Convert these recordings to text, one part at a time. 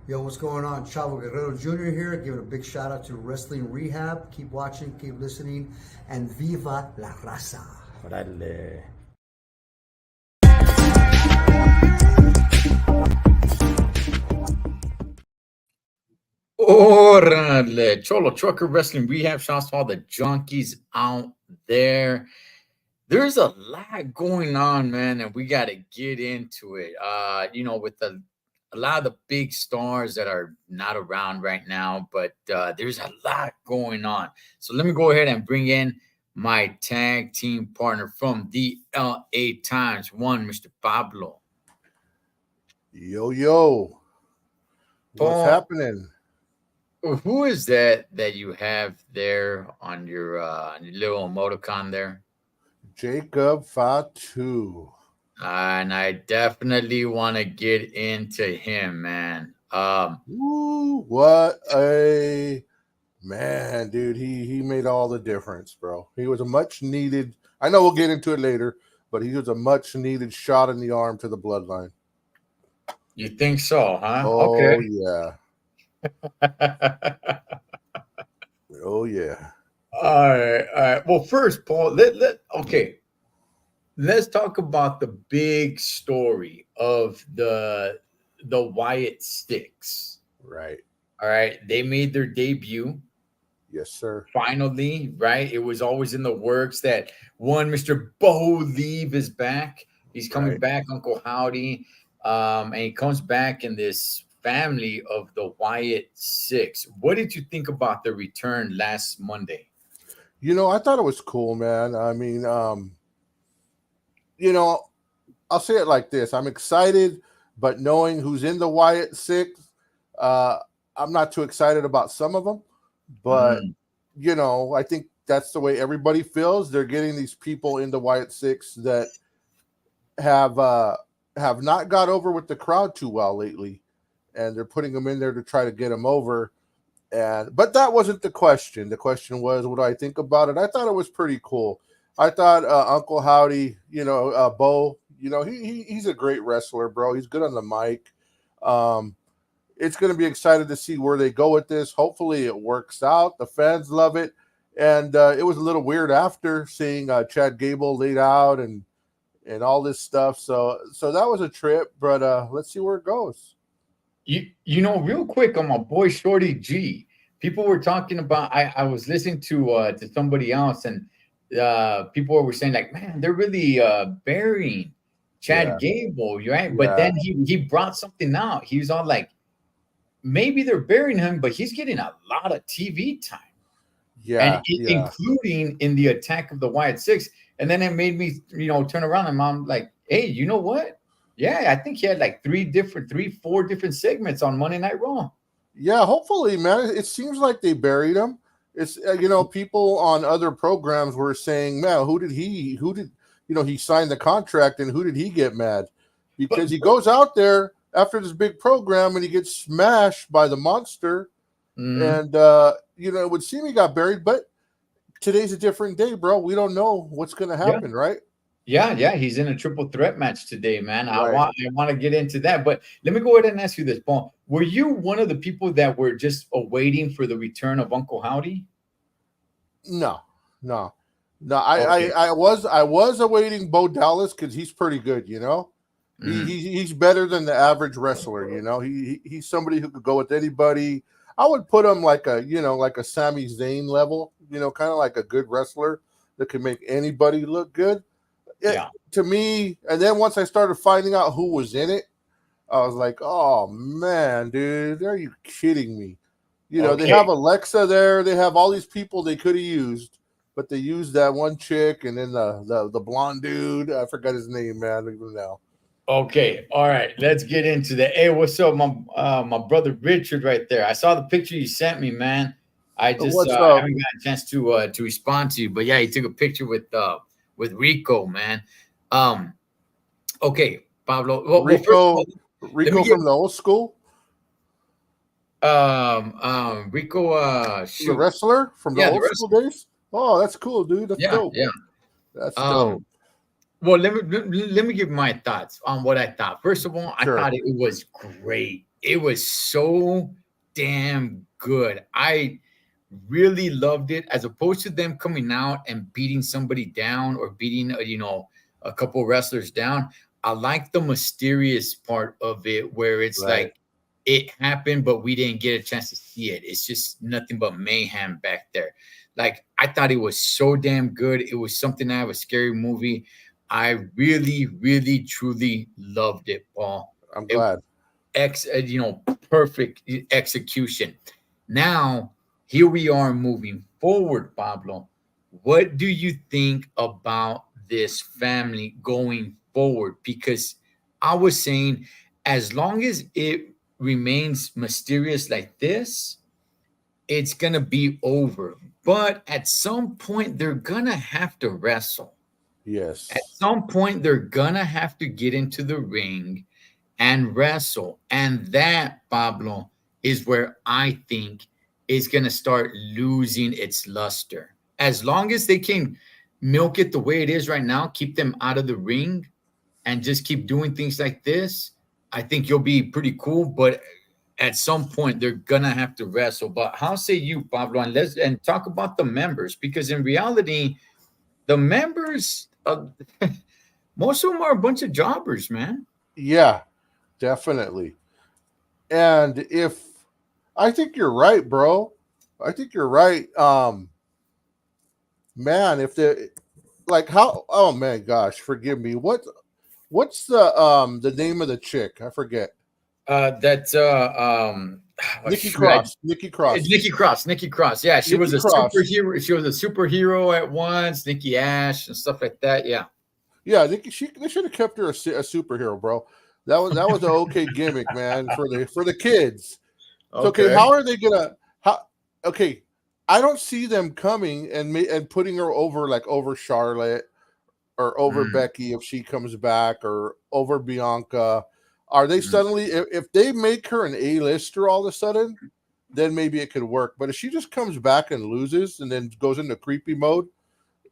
Yo, what's going on? Chavo Guerrero Jr. here, giving a big shout out to Wrestling Rehab. Keep watching, keep listening, and Viva la Raza. Órale. Órale. Cholo Trucker Wrestling Rehab. Shouts to all the junkies out there. There's a lot going on, man, and we got to get into it. With a lot of the big stars that are not around right now, but there's a lot going on. So let me go ahead and bring in my tag team partner from the LA Times, Mr. Pablo. Yo, what's Paul, happening? who is that you have there on your little emoticon there? Jacob Fatu. And I definitely want to get into him, man. Woo, what a man, dude. He made all the difference, bro. He was a much needed, I know we'll get into it later, but he was a much needed shot in the arm to the bloodline. You think so, huh? Oh Okay. yeah. Oh yeah. All right, all right. Well, first, Paul, let's talk about the big story of the Wyatt Sticks. Right. All right, they made their debut Yes, sir. finally. Right, it was always in the works that Mr. Bo Leave is back. He's coming Right. back, Uncle Howdy, and he comes back in this family of the Wyatt Six. What did you think about the return last Monday? I thought it was cool, man. I mean, I'll say it like this. I'm excited, but knowing who's in the Wyatt Six, uh, I'm not too excited about some of them. But, Mm, I think that's the way everybody feels. They're getting these people in the Wyatt Six that have uh, have not got over with the crowd too well lately, and they're putting them in there to try to get them over. But that wasn't the question. The question was, what do I think about it? I thought it was pretty cool. I thought Uncle Howdy, Bo, he's a great wrestler, bro. He's good on the mic. Um, it's going to be excited to see where they go with this. Hopefully, it works out. The fans love it, and it was a little weird after seeing Chad Gable laid out and all this stuff. So that was a trip, but let's see where it goes. real quick on my boy Shorty G. People were talking about. I was listening to somebody else, and people were saying like, man, they're really burying Yeah, Chad Gable, right? But yeah, then he brought something out. He was all like, maybe they're burying him, but he's getting a lot of TV time, and yeah. including in the attack of the Wyatt Six. And then it made me, turn around and I'm like, hey, you know what? Yeah, I think he had like four different segments on Monday Night Raw. Yeah, hopefully, man. It seems like they buried him. It's people on other programs were saying, "Man, he signed the contract and who did he get mad?" But Because he goes out there after this big program and he gets smashed by the monster, mhm. and it would seem he got buried. But today's a different day, bro. We don't know what's going to Yeah, happen, right? yeah, he's in a triple threat match today, man. I Right. want I want to get into that, but let me go ahead and ask you this, Paul. Were you one of the people that were just awaiting for the return of Uncle Howdy? No, no, no. I Okay. I, I was awaiting Bo Dallas because he's pretty good. Mhm. He's better than the average wrestler. He's somebody who could go with anybody. I would put him like a Sami Zayn level. Kind of like a good wrestler that can make anybody look good. Yeah. To me, and then once I started finding out who was in it, I was like, oh man, dude, are you kidding me? They have Okay. Alexa there. They have all these people they could have used, but they used that one chick and then the blonde dude. I forgot his name, man. Even now. Okay. All right. Let's get into that. Hey, what's up, my brother Richard right there. I saw the picture you sent me, man. I just What's up, haven't got a chance to respond to you, but yeah, he took a picture with Rico, man. Um. Okay, Pablo. Well, first of all, Rico? let me Rico give from the old school, Rico. the Shoot. wrestler from the Yeah, the old school rest. days. Oh, that's cool, dude. That's Yeah, dope. yeah. That's dope. Um. Well, let me give my thoughts on what I thought. First of all, I Sure. thought it was great. it was so damn good. I really loved it, as opposed to them coming out and beating somebody down or beating, a couple wrestlers down. I like the mysterious part of it, where it's Right. like it happened, but we didn't get a chance to see it. It's just nothing but mayhem back there. Like, I thought it was so damn good. It was something out of a scary movie. I really, really, truly loved it, Paul. I'm It glad. perfect execution. Now, here we are moving forward, Pablo. What do you think about this family going forward? Because I was saying, as long as it remains mysterious like this, it's going to be over. But at some point, they're going to have to wrestle. At Yes. some point, they're going to have to get into the ring and wrestle. And that, Pablo, is where I think is going to start losing its luster. As long as they can milk it the way it is right now, keep them out of the ring and just keep doing things like this, I think you'll be pretty cool. But at some point, they're going to have to wrestle. But how say you, Pablo? And talk about the members, because in reality, the members, most of them are a bunch of jobbers, man. Yeah, definitely. And if I think you're right, bro. I think you're right. Man, if the like how oh man gosh, forgive me. What's the name of the chick? I forget. That's oh, Nikki shoot, I, Cross. Nikki Cross. Nikki Cross. Nikki Cross. Yeah, she was Nikki a Cross. superhero. She was a superhero at once. Nikki Ash and stuff like that. Yeah. Yeah, they should have kept her a superhero, bro. That was an okay gimmick, man, for the kids. So okay, Okay. how are they gonna how okay, I don't see them coming and putting her over like over Charlotte or over Mm, Becky if she comes back or over Bianca. Are they mm. suddenly if they make her an A-lister all of a sudden, then maybe it could work. But if she just comes back and loses and then goes into creepy mode,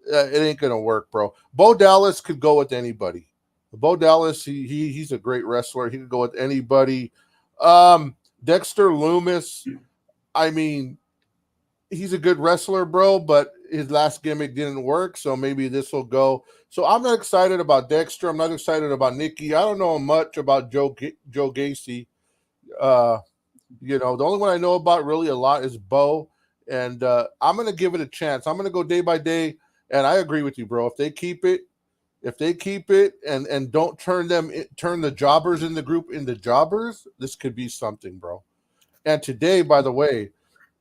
it ain't gonna work, bro. Bo Dallas could go with anybody. Bo Dallas, he's a great wrestler. He could go with anybody. Dexter Loomis, I mean, he's a good wrestler, bro, but his last gimmick didn't work, so maybe this will go. So I'm not excited about Dexter. I'm not excited about Nikki. I don't know much about Joe Gacy. Uh, the only one I know about really a lot is Bo, and I'm gonna give it a chance. I'm gonna go day by day, and I agree with you, bro. If they keep it and don't turn the jobbers in the group into jobbers, this could be something, bro. And today, by the way,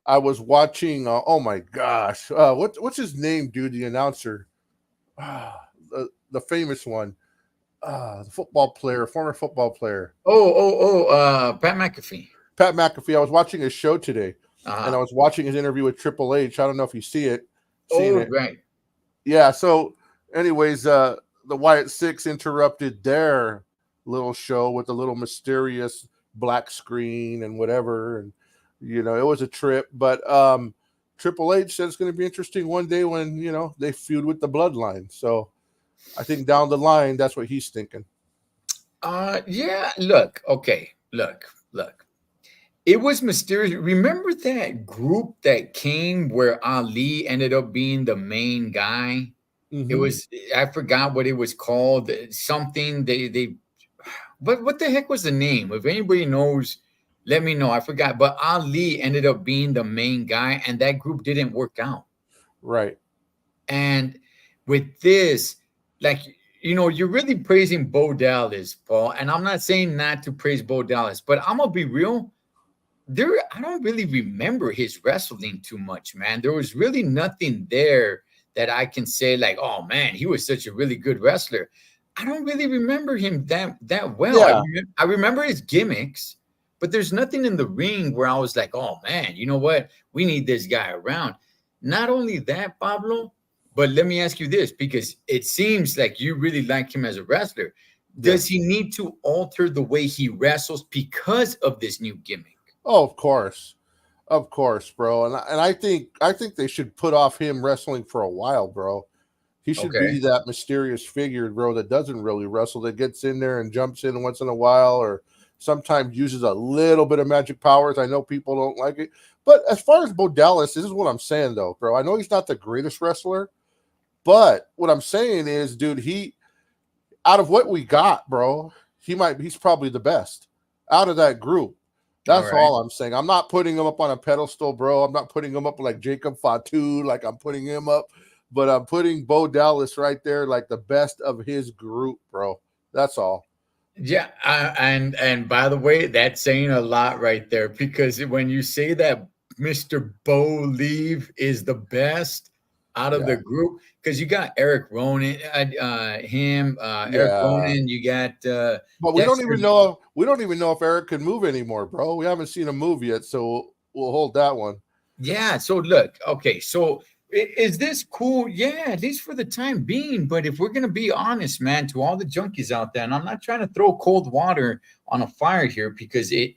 I was watching. Oh my gosh, what's his name, dude? The announcer, the famous one, the football player, former football player, Pat McAfee. Pat McAfee. I was watching his show today, and I Uh, was watching his interview with Triple H. I don't know if you seen oh, it. right. Yeah. So, anyways, the Wyatt Six interrupted their little show with a little mysterious black screen and whatever, and it was a trip. But Triple H said it's going to be interesting one day when they feud with the Bloodline. So I think down the line, that's what he's thinking. Yeah. Look. Okay. Look. It was mysterious. Remember that group that came where Ali ended up being the main guy? It Mm-hmm. was, I forgot what it was called. Something they what the heck was the name? If anybody knows, let me know. I forgot. But Ali ended up being the main guy, and that group didn't work out. Right. And with this, like, you're really praising Bo Dallas, Paul. And I'm not saying not to praise Bo Dallas, but I'm gonna be real. I don't really remember his wrestling too much, man. There was really nothing there that I can say, like, oh man, he was such a really good wrestler. I don't really remember him that well. Yeah. I remember his gimmicks, but there's nothing in the ring where I was like, oh man, you know what? We need this guy around. Not only that, Pablo, but let me ask you this, because it seems like you really like him as a wrestler. Does Yes. he need to alter the way he wrestles because of this new gimmick? Oh, of course, bro. And I think they should put off him wrestling for a while, bro. He should Okay. be that mysterious figure, bro, that doesn't really wrestle, that gets in there and jumps in once in a while, or sometimes uses a little bit of magic powers. I know people don't like it. But as far as Bo Dallas, this is what I'm saying, though, bro. I know he's not the greatest wrestler, but what I'm saying is, dude, out of what we got, bro, he's probably the best out of that group. That's all I'm saying. I'm not putting him up on a pedestal, bro. I'm not putting him up like Jacob Fatu, like I'm putting him up, but I'm putting Bo Dallas right there, like the best of his group, bro. That's all. Yeah, and by the way, that's saying a lot right there, because when you say that Mr. Bo Leave is the best out of Yeah. the group, because you got Eric Ronan, Eric Yeah. Ronan, you got But we don't Dexter. even know. We don't even know if Eric can move anymore, bro. We haven't seen him move yet, so we'll hold that one. Yeah. So look, okay. So is this cool? Yeah, at least for the time being. But if we're gonna be honest, man, to all the junkies out there, and I'm not trying to throw cold water on a fire here, because it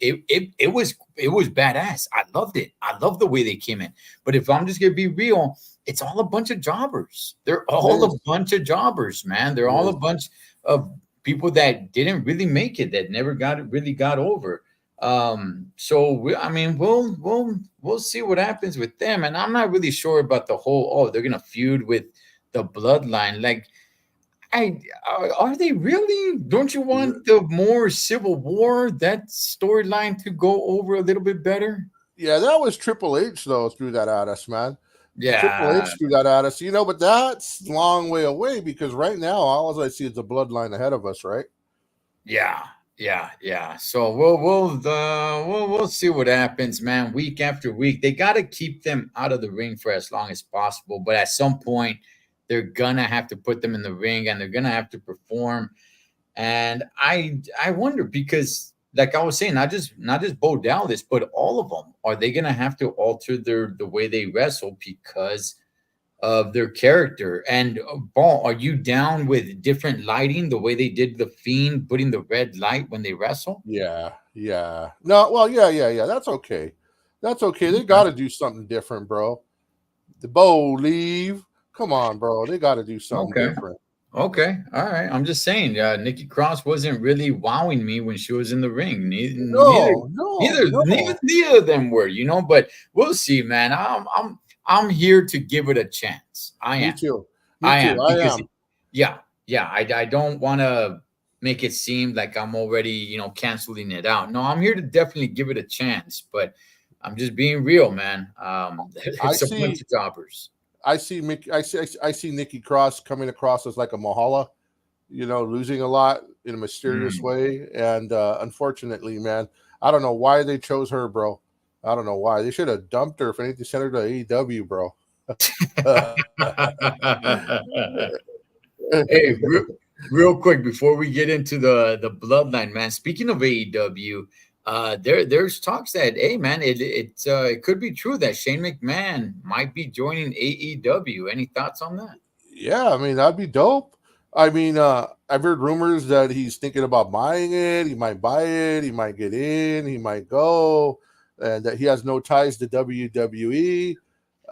was badass. I loved it. I love the way they came in. But if I'm just gonna be real, it's all a bunch of jobbers. They're all a bunch of jobbers, man. They're all a bunch of people that didn't really make it, that never really got over. So I mean, we'll see what happens with them, and I'm not really sure about the whole. Oh, they're gonna feud with the bloodline. Like, are they really? Don't you want the more Civil War, that storyline, to go over a little bit better? Yeah, that was Triple H though threw that at us, man. Triple Yeah, H threw that at us, but that's a long way away because right now all I see is the bloodline ahead of us, right? yeah. So we'll see what happens, man. Week after week, they got to keep them out of the ring for as long as possible. But at some point, they're gonna have to put them in the ring, and they're gonna have to perform. And I wonder, because, like I was saying, not just Bo Dallas, but all of them, are they gonna have to alter the way they wrestle because of their character? And Ball, are you down with different lighting, the way they did the Fiend, putting the red light when they wrestle? Yeah. No, well, yeah. That's okay. That's okay. They got to do something different, bro. The Bo leave. Come on, bro. They got to do something Okay. different. Okay. All right. I'm just saying, Nikki Cross wasn't really wowing me when she was in the ring. No. Neither of them were, but we'll see, man. I'm here to give it a chance. I am. Me too. I am, I because am. yeah. I don't want to make it seem like I'm already, canceling it out. No, I'm here to definitely give it a chance, but I'm just being real, man. It's a bunch of jobbers. I see Nikki Cross coming across as like a Mahala, losing a lot in a mysterious way. And unfortunately, man, I don't know why they chose her, bro. I don't know why. They should have dumped her. If anything, sent her to AEW, bro. Hey, real quick before we get into the bloodline, man. Speaking of AEW, there's talks that, hey, man, it could be true that Shane McMahon might be joining AEW. Any thoughts on that? Yeah, I mean that'd be dope. I mean, I've heard rumors that he's thinking about buying it. He might buy it. He might get in. He might go, and that he has no ties to WWE.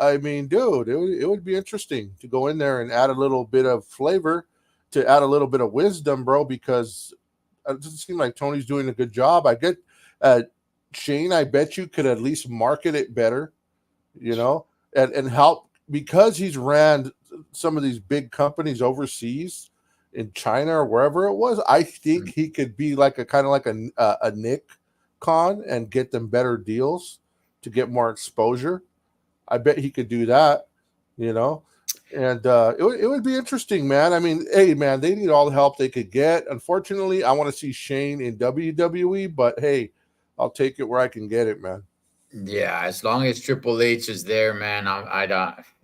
I mean, dude, it would be interesting to go in there and add a little bit of flavor, to add a little bit of wisdom, bro, because it doesn't seem like Tony's doing a good job. I get Shane, I bet you could at least market it better, and help, because he's ran some of these big companies overseas in China or wherever it was. I think he could be like a kind of like a Nick Khan and get them better deals to get more exposure. I bet he could do that, and it would be interesting, man. I mean, hey, man, they need all the help they could get. Unfortunately, I want to see Shane in WWE, but hey, I'll take it where I can get it, man. Yeah, as long as Triple H is there, man,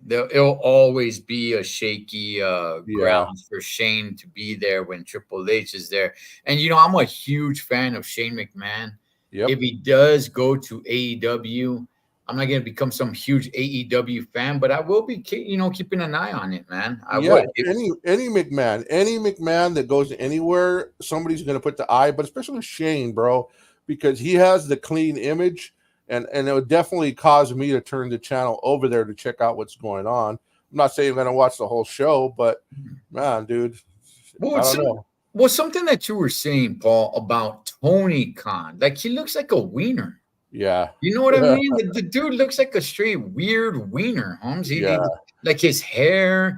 it'll always be a shaky grounds for Shane to be there when Triple H is there. And I'm a huge fan of Shane McMahon. Yep. If he does go to AEW, I'm not going to become some huge AEW fan, but I will be, keeping an eye on it, man. I would. Any McMahon that goes anywhere, somebody's going to put the eye, but especially Shane, bro, because he has the clean image. And it would definitely cause me to turn the channel over there to check out what's going on. I'm not saying I'm going to watch the whole show, but man, dude, I don't know. Well, something that you were saying, Paul, about Tony Khan, like he looks like a wiener. Yeah. You know what I mean? The dude looks like a straight weird wiener, Holmes. Yeah. Like his hair,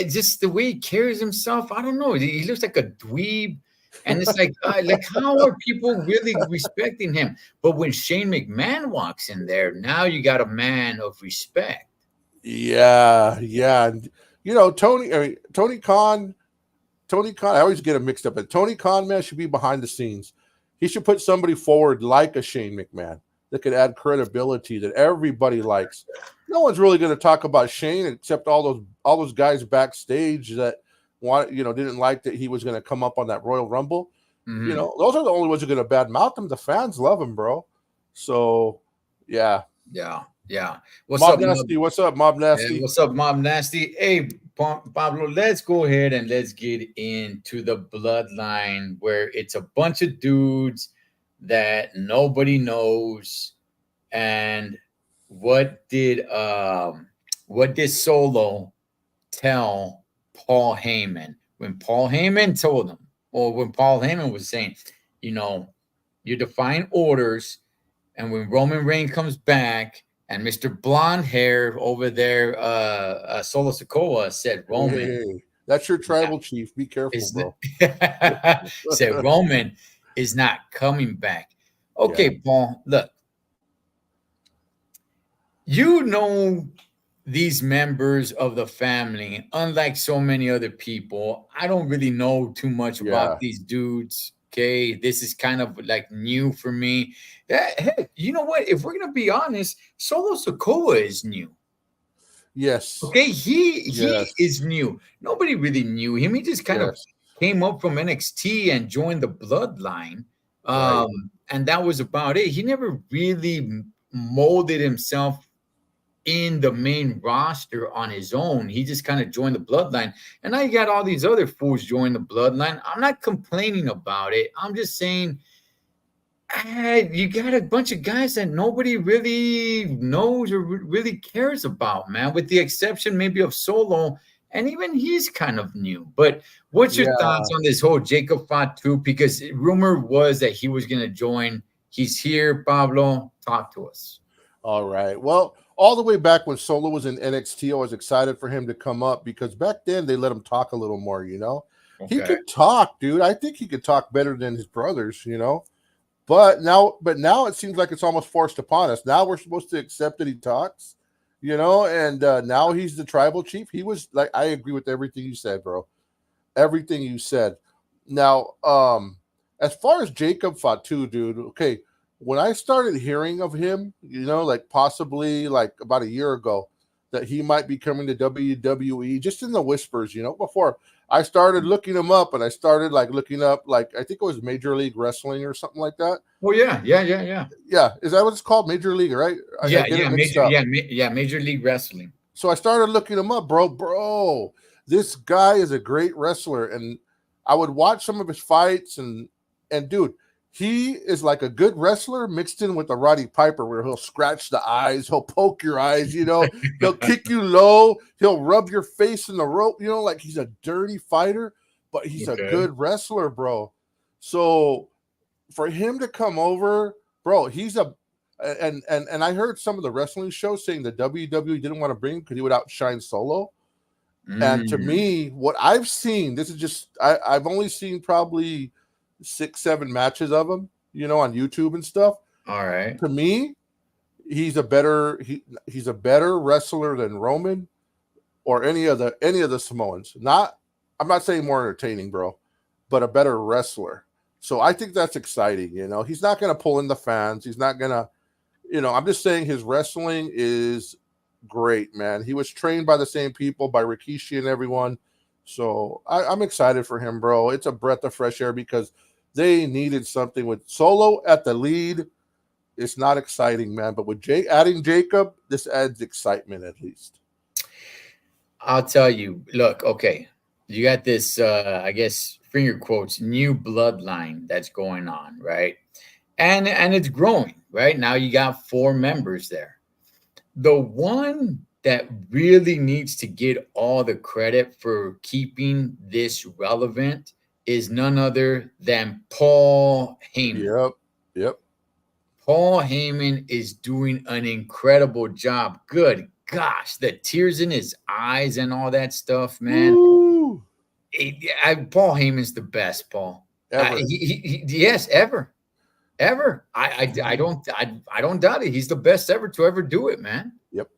just the way he carries himself. I don't know. He looks like a dweeb, and it's like how are people really respecting him? But when Shane McMahon walks in there, now you got a man of respect. Yeah. Yeah. And, Tony Khan. Tony Khan, I always get him mixed up. But Tony Khan, man, should be behind the scenes. He should put somebody forward like a Shane McMahon that could add credibility that everybody likes. No one's really going to talk about Shane except all those guys backstage that didn't like that he was going to come up on that Royal Rumble. Mhm. Those are the only ones who are going to badmouth him. The fans love him, bro. So, yeah. Yeah. What's Mob up, Mob? Nasty? What's up, Mob Yeah, Nasty? what's up, Mob Nasty? Hey, Pablo, let's go ahead and let's get into the bloodline where it's a bunch of dudes that nobody knows. And what did Solo tell Paul Heyman when Paul Heyman told him, or when Paul Heyman was saying, you're defying orders, and when Roman Reigns comes back, and Mr. Blonde Hair over there, Solo Sikoa said, Roman, Hey, that's your tribal chief. Be careful, bro. said Roman is not coming back. Okay, Paul, look, these members of the family, unlike so many other people, I don't really know too much about these dudes. Okay, this is kind of like new for me. Hey, you know what? If we're gonna be honest, Solo Sikoa is new. Yes. Okay, he is new. Nobody really knew him. He just kind of came up from NXT and joined the Bloodline, and that was about it. He never really molded himself in the main roster on his own. He just kind of joined the Bloodline, and now you got all these other fools join the Bloodline. I'm not complaining about it. I'm just saying, you got a bunch of guys that nobody really knows or really cares about, man, with the exception maybe of Solo, and even he's kind of new. But what's your thoughts on this whole Jacob Fatu? Because rumor was that he was going to join. He's here, Pablo. Talk to us. All right. Well, all the way back when Solo was in NXT, I was excited for him to come up because back then they let him talk a little more, Okay. He could talk, dude. I think he could talk better than his brothers, But now it seems like it's almost forced upon us. Now we're supposed to accept that he talks, and now he's the tribal chief. He was like, I agree with everything you said, bro. Everything you said. Now, as far as Jacob Fatu, dude, okay, when I started hearing of him, like possibly like about a year ago, that he might be coming to WWE, just in the whispers, before I started looking him up, and I started looking up, I think it was Major League Wrestling or something like that. Oh yeah. Yeah, is that what it's called? Major League, right? Major League Wrestling. So I started looking him up, bro. This guy is a great wrestler, and I would watch some of his fights, and dude, he is like a good wrestler mixed in with a Roddy Piper, where he'll scratch the eyes, he'll poke your eyes, he'll kick you low, he'll rub your face in the rope, like he's a dirty fighter, but he's a good wrestler, bro. So for him to come over, bro, and I heard some of the wrestling shows saying the WWE didn't want to bring him because he would outshine Solo. And to me, what I've seen, this is just I've only seen probably 6-7 matches of him, on YouTube and stuff. All right. To me, he's a better wrestler than Roman or any of the Samoans. I'm not saying more entertaining, bro, but a better wrestler. So I think that's exciting. He's not going to pull in the fans. He's not going to, I'm just saying his wrestling is great, man. He was trained by the same people, by Rikishi and everyone. So I'm excited for him, bro. It's a breath of fresh air because they needed something with Solo at the lead. It's not exciting, man. But with adding Jacob, this adds excitement at least. I'll tell you, look, okay. You got this, I guess, finger quotes, new bloodline that's going on, right? And it's growing, right? Now you got 4 members there. The one that really needs to get all the credit for keeping this relevant is none other than Paul Heyman. Yep. Paul Heyman is doing an incredible job. Good gosh, the tears in his eyes and all that stuff, man. Woo! Paul Heyman's the best, Paul. Ever. Yes, ever. I don't doubt it. He's the best ever to ever do it, man. Yep.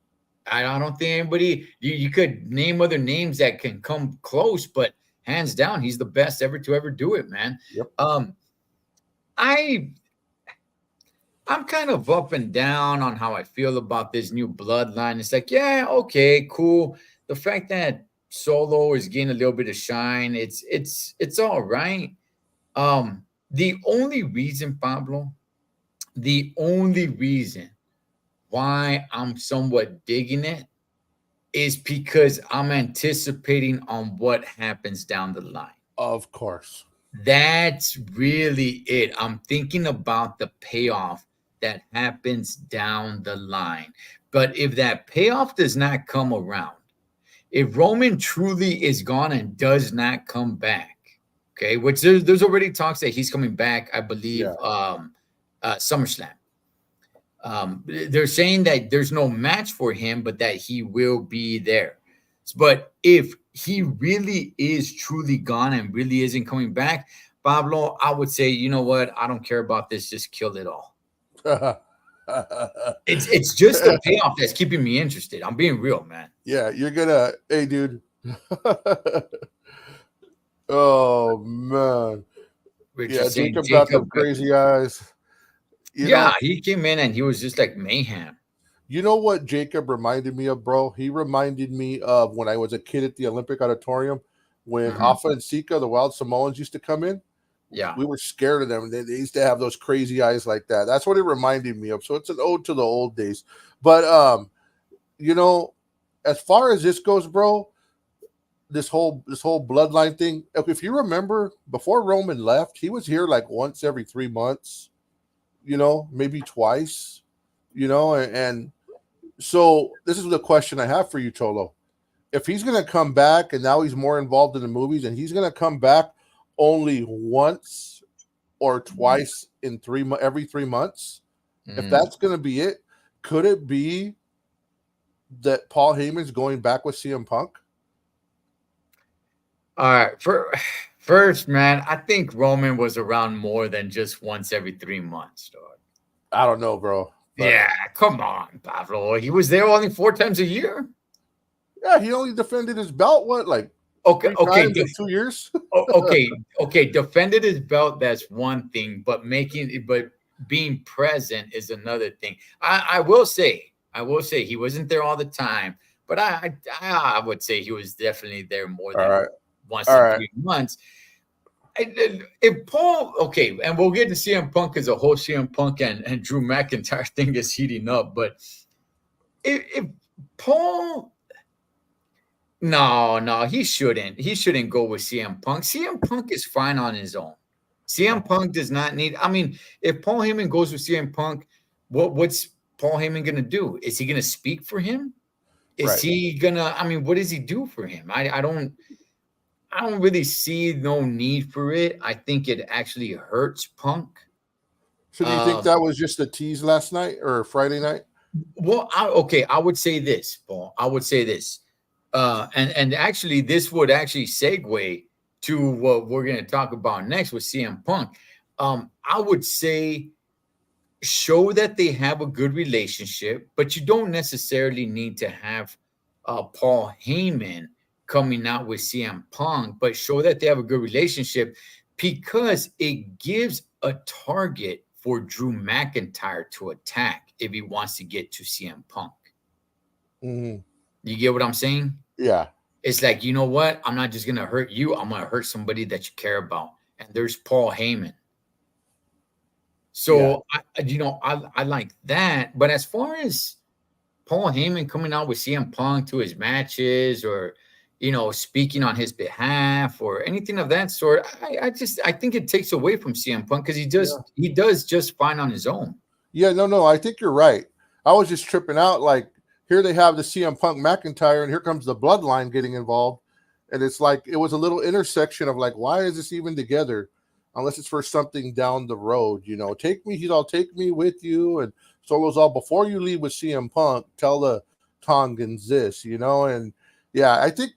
I don't think anybody. You could name other names that can come close, but hands down, he's the best ever to ever do it, man. Yep. I'm kind of up and down on how I feel about this new bloodline. It's like, yeah, okay, cool. The fact that Solo is getting a little bit of shine, it's all right. The only reason, Pablo, the only reason why I'm somewhat digging it is because I'm anticipating on what happens down the line. Of course. That's really it. I'm thinking about the payoff that happens down the line. But if that payoff does not come around, if Roman truly is gone and does not come back, okay, which there's already talks that he's coming back, I believe, SummerSlam. They're saying that there's no match for him, but that he will be there. But if he really is truly gone and really isn't coming back, Pablo, I would say, you know what? I don't care about this. Just kill it all. It's just the payoff that's keeping me interested. I'm being real, man. Yeah, you're gonna, hey, dude. Oh man, Jacob Jacob got the crazy eyes. He came in and he was just like mayhem. You know what Jacob reminded me of, bro? He reminded me of when I was a kid at the Olympic Auditorium when Alpha and Sika, the Wild Samoans, used to come in. Yeah, we were scared of them. They used to have those crazy eyes like that. That's what it reminded me of. So it's an ode to the old days. But you know, as far as this goes, bro, this whole bloodline thing. If you remember, before Roman left, he was here like once every 3 months. You know, maybe twice. You know, and so this is the question I have for you, Cholo. If he's going to come back and now he's more involved in the movies and he's going to come back only once or twice in every 3 months, if that's going to be it, could it be that Paul Heyman's going back with CM Punk? All right. First, man, I think Roman was around more than just once every 3 months, dog. I don't know, bro. Yeah, come on, Pablo. He was there only 4 times a year. Yeah, he only defended his belt, Okay, 2 years. okay. Defended his belt, that's one thing, but being present is another thing. I will say he wasn't there all the time, but I would say he was definitely there more than once in 3 months. If Paul, and we'll get to CM Punk as a whole CM Punk and Drew McIntyre thing is heating up, but if Paul, no, he shouldn't go with CM Punk. CM Punk is fine on his own. CM Punk does not need. I mean, if Paul Heyman goes with CM Punk, what's Paul Heyman gonna do? Is he gonna speak for him? Is he gonna? I mean, what does he do for him? I don't really see no need for it. I think it actually hurts Punk. So do you think that was just a tease last night or Friday night? Well, I would say this, Paul. I would say this. And actually, this would actually segue to what we're going to talk about next with CM Punk. I would say show that they have a good relationship, but you don't necessarily need to have Paul Heyman coming out with CM Punk, but show that they have a good relationship because it gives a target for Drew McIntyre to attack if he wants to get to CM Punk. Mm-hmm. You get what I'm saying? Yeah. It's like, you know what? I'm not just going to hurt you. I'm going to hurt somebody that you care about. And there's Paul Heyman. So, yeah. I like that. But as far as Paul Heyman coming out with CM Punk to his matches or, speaking on his behalf or anything of that sort, I think it takes away from CM Punk because he does just fine on his own. Yeah, no, I think you're right. I was just tripping out like, here they have the CM Punk McIntyre, and here comes the bloodline getting involved. And it's like it was a little intersection of like, why is this even together? Unless it's for something down the road, you know. He's all take me with you, and Solo's all before you leave with CM Punk, tell the Tongans this, you know. And yeah, I think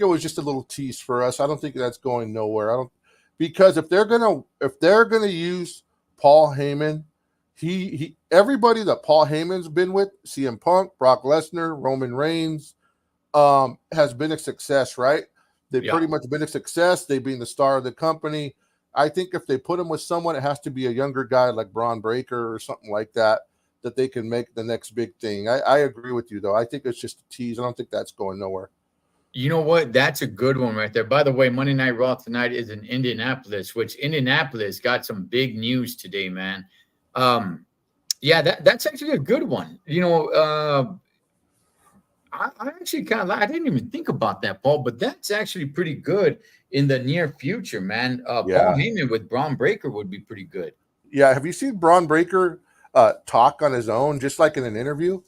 it was just a little tease for us. I don't think that's going nowhere. I don't because if they're gonna use Paul Heyman, he everybody that Paul Heyman's been with, CM Punk, Brock Lesnar, Roman Reigns, has been a success, right? They've Yeah. pretty much been a success. They've been the star of the company. I think if they put him with someone, it has to be a younger guy like Braun Breaker or something like that, that they can make the next big thing. I agree with you, though. I think it's just a tease. I don't think that's going nowhere. You know what? That's a good one right there. By the way, Monday Night Raw tonight is in Indianapolis, which Indianapolis got some big news today, man. Yeah, that's actually a good one. I actually I didn't even think about that, Paul, but that's actually pretty good in the near future, man. Paul Yeah. Heyman with Braun Breaker would be pretty good. Yeah. Have you seen Braun Breaker talk on his own, just like in an interview?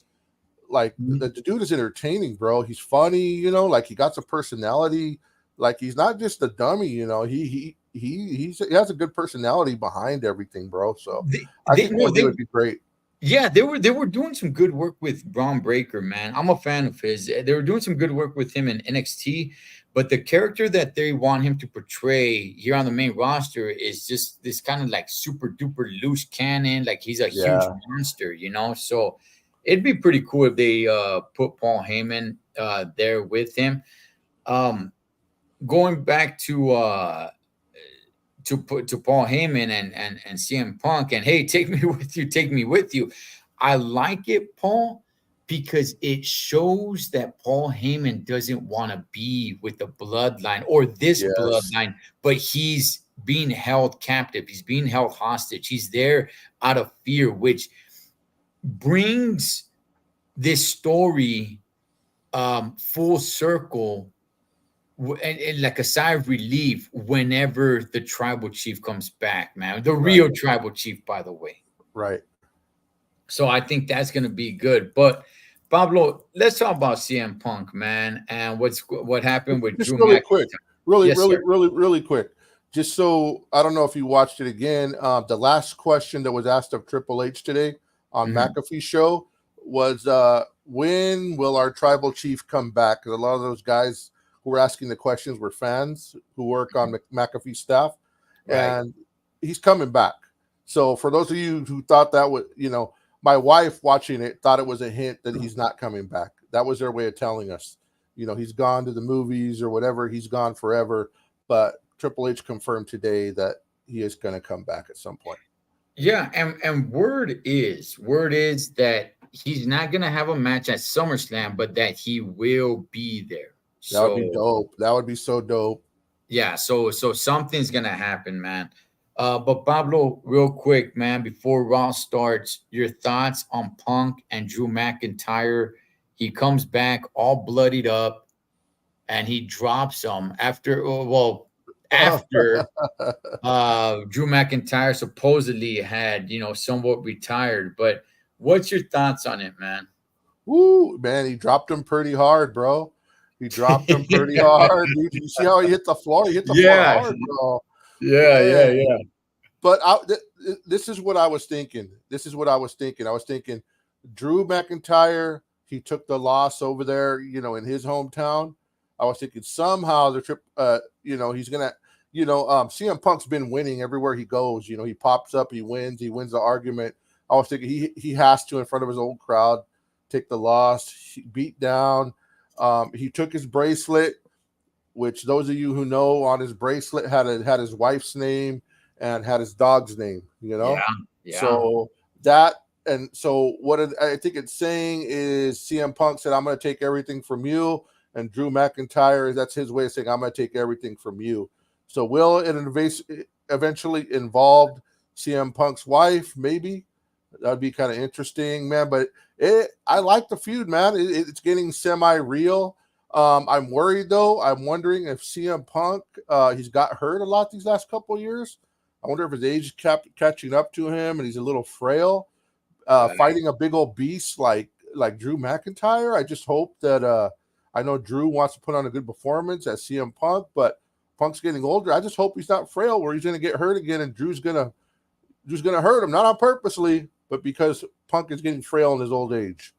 Like the dude is entertaining, bro. He's funny, you know, like he got some personality. Like he's not just a dummy, you know. He has a good personality behind everything, bro. So I think they would be great. Yeah, they were doing some good work with Braun Breaker, man. I'm a fan of his. They were doing some good work with him in NXT, but the character that they want him to portray here on the main roster is just this kind of like super duper loose cannon, like he's a huge Yeah. monster, you know. So it'd be pretty cool if they put Paul Heyman there with him. Going back to Paul Heyman and CM Punk, and hey, take me with you, take me with you. I like it, Paul, because it shows that Paul Heyman doesn't want to be with the bloodline or this Yes. bloodline, but he's being held captive. He's being held hostage. He's there out of fear, which brings this story full circle and like a sigh of relief whenever the tribal chief comes back, man. The real tribal chief, by the way. Right. So I think that's gonna be good. But Pablo, let's talk about CM Punk, man, and what happened with Just Drew really McIntyre. quick, Yes, sir. really quick. Just so I don't know if you watched it again. The last question that was asked of Triple H today on Mhm. McAfee's show was, when will our tribal chief come back? Because a lot of those guys who were asking the questions were fans who work on McAfee's staff, Right. and he's coming back. So for those of you who thought that would, you know, my wife watching it thought it was a hint that he's not coming back. That was their way of telling us, you know, he's gone to the movies or whatever. He's gone forever. But Triple H confirmed today that he is going to come back at some point. Yeah, and word is that he's not gonna have a match at SummerSlam, but that he will be there. That would be So dope. That would be so dope. yeah, so something's gonna happen, man. But Pablo, real quick, man, before Raw starts, your thoughts on Punk and Drew McIntyre? He comes back all bloodied up, and he drops him after. After Drew McIntyre supposedly had somewhat retired. But what's your thoughts on it, man? Woo, man, he dropped him pretty hard, bro. He dropped him pretty hard. Dude, you see how he hit the floor? He hit the floor Yeah, hard, bro. yeah. But this is what I was thinking. I was thinking Drew McIntyre, he took the loss over there, you know, in his hometown. I was thinking somehow the trip, he's going to, CM Punk's been winning everywhere he goes. You know, he pops up, he wins the argument. I was thinking he has to, in front of his old crowd, take the loss. He beat down. He took his bracelet, which those of you who know, on his bracelet had his wife's name and had his dog's name, you know? Yeah. So what I think it's saying is CM Punk said, I'm going to take everything from you. And Drew McIntyre, that's his way of saying, I'm going to take everything from you. So will it eventually involve CM Punk's wife? Maybe. That'd be kind of interesting, man. But I like the feud, man. It's getting semi-real. I'm worried, though. I'm wondering if CM Punk, he's got hurt a lot these last couple of years. I wonder if his age kept catching up to him and he's a little frail, fighting a big old beast like Drew McIntyre. I just hope that I know Drew wants to put on a good performance as CM Punk, but Punk's getting older. I just hope he's not frail where he's going to get hurt again, and Drew's gonna hurt him, not on purposely, but because Punk is getting frail in his old age.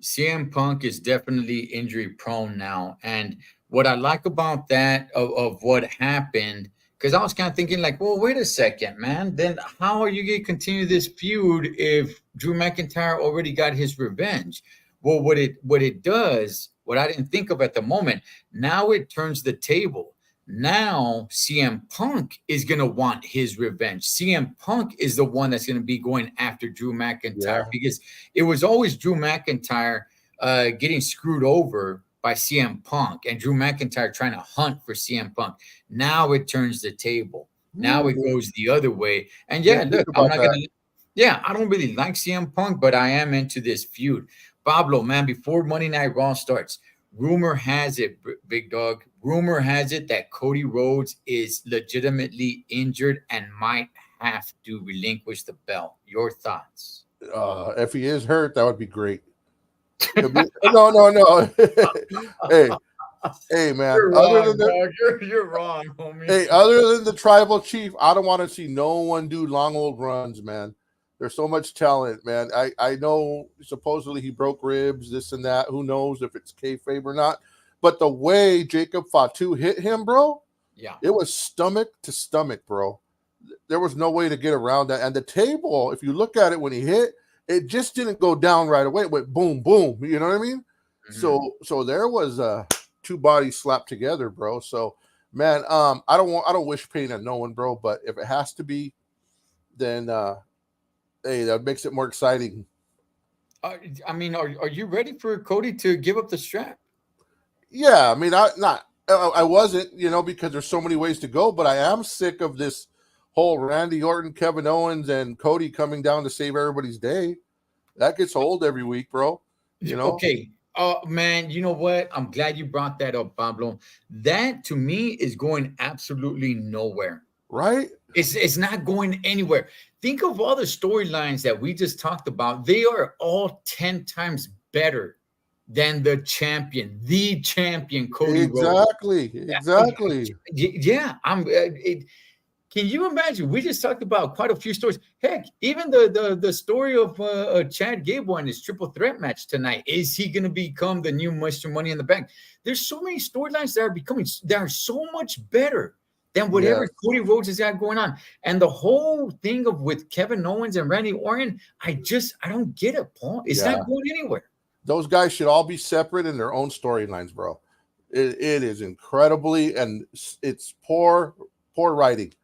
CM Punk is definitely injury prone now. And what I like about that of what happened, because I was kind of thinking like, well, wait a second, man. Then how are you going to continue this feud if Drew McIntyre already got his revenge? Well, what it does, what I didn't think of at the moment, now it turns the table. Now CM Punk is going to want his revenge. CM Punk is the one that's going to be going after Drew McIntyre because it was always Drew McIntyre getting screwed over by CM Punk and Drew McIntyre trying to hunt for CM Punk. Now it turns the table. Now it goes the other way. And yeah, look, I'm not going to. Yeah, I don't really like CM Punk, but I am into this feud. Pablo, man, before Monday Night Raw starts, rumor has it, big dog, rumor has it that Cody Rhodes is legitimately injured and might have to relinquish the belt. Your thoughts? If he is hurt, that would be great. No. Hey, man. You're wrong, dog. You're wrong, homie. Hey, other than the tribal chief, I don't want to see no one do long old runs, man. There's so much talent, man. I know supposedly he broke ribs, this and that. Who knows if it's kayfabe or not? But the way Jacob Fatu hit him, bro, it was stomach to stomach, bro. There was no way to get around that. And the table, if you look at it when he hit, it just didn't go down right away. It went boom, boom. You know what I mean? Mm-hmm. So there was two bodies slapped together, bro. So, man, I don't wish pain on no one, bro. But if it has to be, then hey, that makes it more exciting. I mean, are you ready for Cody to give up the strap? Yeah, I mean, I wasn't, because there's so many ways to go, but I am sick of this whole Randy Orton, Kevin Owens, and Cody coming down to save everybody's day. That gets old every week, bro. Okay. Man, you know what? I'm glad you brought that up, Pablo. That to me is going absolutely nowhere. Right? It's not going anywhere. Think of all the storylines that we just talked about. They are all 10 times better than the champion Cody Exactly. Rhodes. Exactly. Yeah. Can you imagine? We just talked about quite a few stories. Heck, even the story of Chad Gable and his triple threat match tonight. Is he going to become the new Mr. Money in the Bank? There's so many storylines that are so much better than whatever Cody Rhodes has got going on. And the whole thing with Kevin Owens and Randy Orton, I don't get it, Paul. It's not going anywhere. Those guys should all be separate in their own storylines, bro. It is incredibly, and it's poor writing.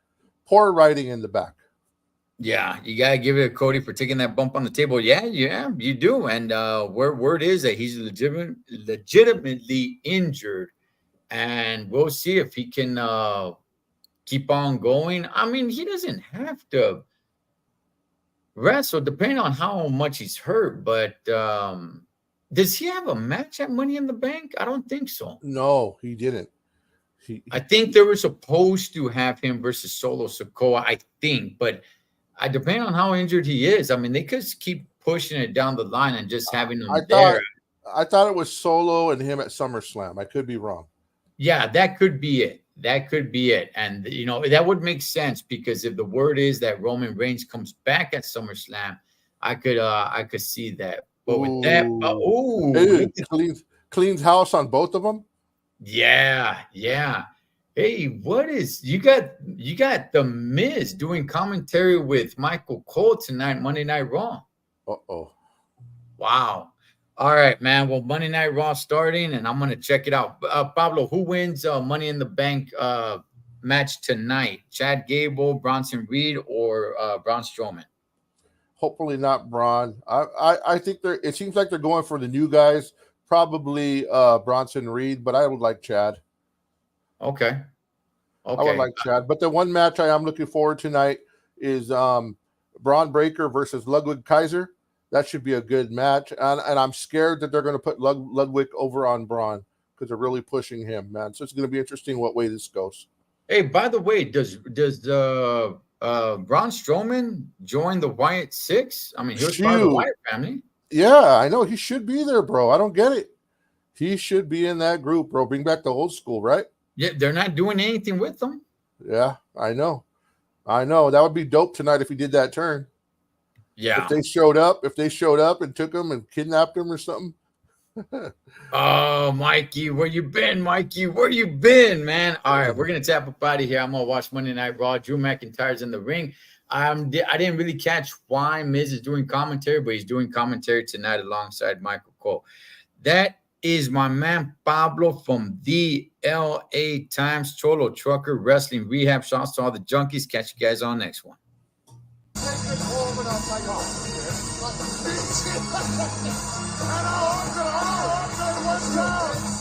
Poor writing in the back. Yeah, you gotta give it to Cody for taking that bump on the table. Yeah, you do. And word is that he's legitimately injured, and we'll see if he can keep on going. I mean, he doesn't have to wrestle, depending on how much he's hurt. But does he have a match at Money in the Bank? I don't think so. No, he didn't. I think they were supposed to have him versus Solo Sikoa, I think, but depending on how injured he is, I mean, they could keep pushing it down the line and just having him there. I thought it was Solo and him at SummerSlam. I could be wrong. Yeah, that could be it. And, that would make sense because if the word is that Roman Reigns comes back at SummerSlam, I could see that. But with that, cleans house on both of them. Yeah. Hey, what is you got the Miz doing commentary with Michael Cole tonight, Monday Night Raw. Uh-oh. Wow. All right, man. Well, Monday Night Raw starting, and I'm gonna check it out. Pablo, who wins Money in the Bank match tonight? Chad Gable, Bronson Reed, or Braun Strowman? Hopefully not Braun. I think it seems like they're going for the new guys. Probably Bronson Reed, but I would like Chad. Okay. I would like Chad. But the one match I am looking forward tonight is Braun Breaker versus Ludwig Kaiser. That should be a good match. And I'm scared that they're going to put Ludwig over on Braun because they're really pushing him, man. So it's going to be interesting what way this goes. Hey, by the way, does Braun Strowman join the Wyatt Six? I mean, he was part of the Wyatt family. Yeah, I know. He should be there, bro. I don't get it. He should be in that group, bro. Bring back the old school, right? Yeah, they're not doing anything with them. Yeah, I know. That would be dope tonight if he did that turn. Yeah. If they showed up and took him and kidnapped him or something. Oh, Mikey, where you been, Mikey? Where you been, man? All right, we're gonna tap up out of here. I'm gonna watch Monday Night Raw. Drew McIntyre's in the ring. I didn't really catch why Miz is doing commentary, but he's doing commentary tonight alongside Michael Cole. That is my man Pablo from the LA Times, Cholo Trucker Wrestling Rehab. Shouts to all the junkies. Catch you guys on next one. And I hope that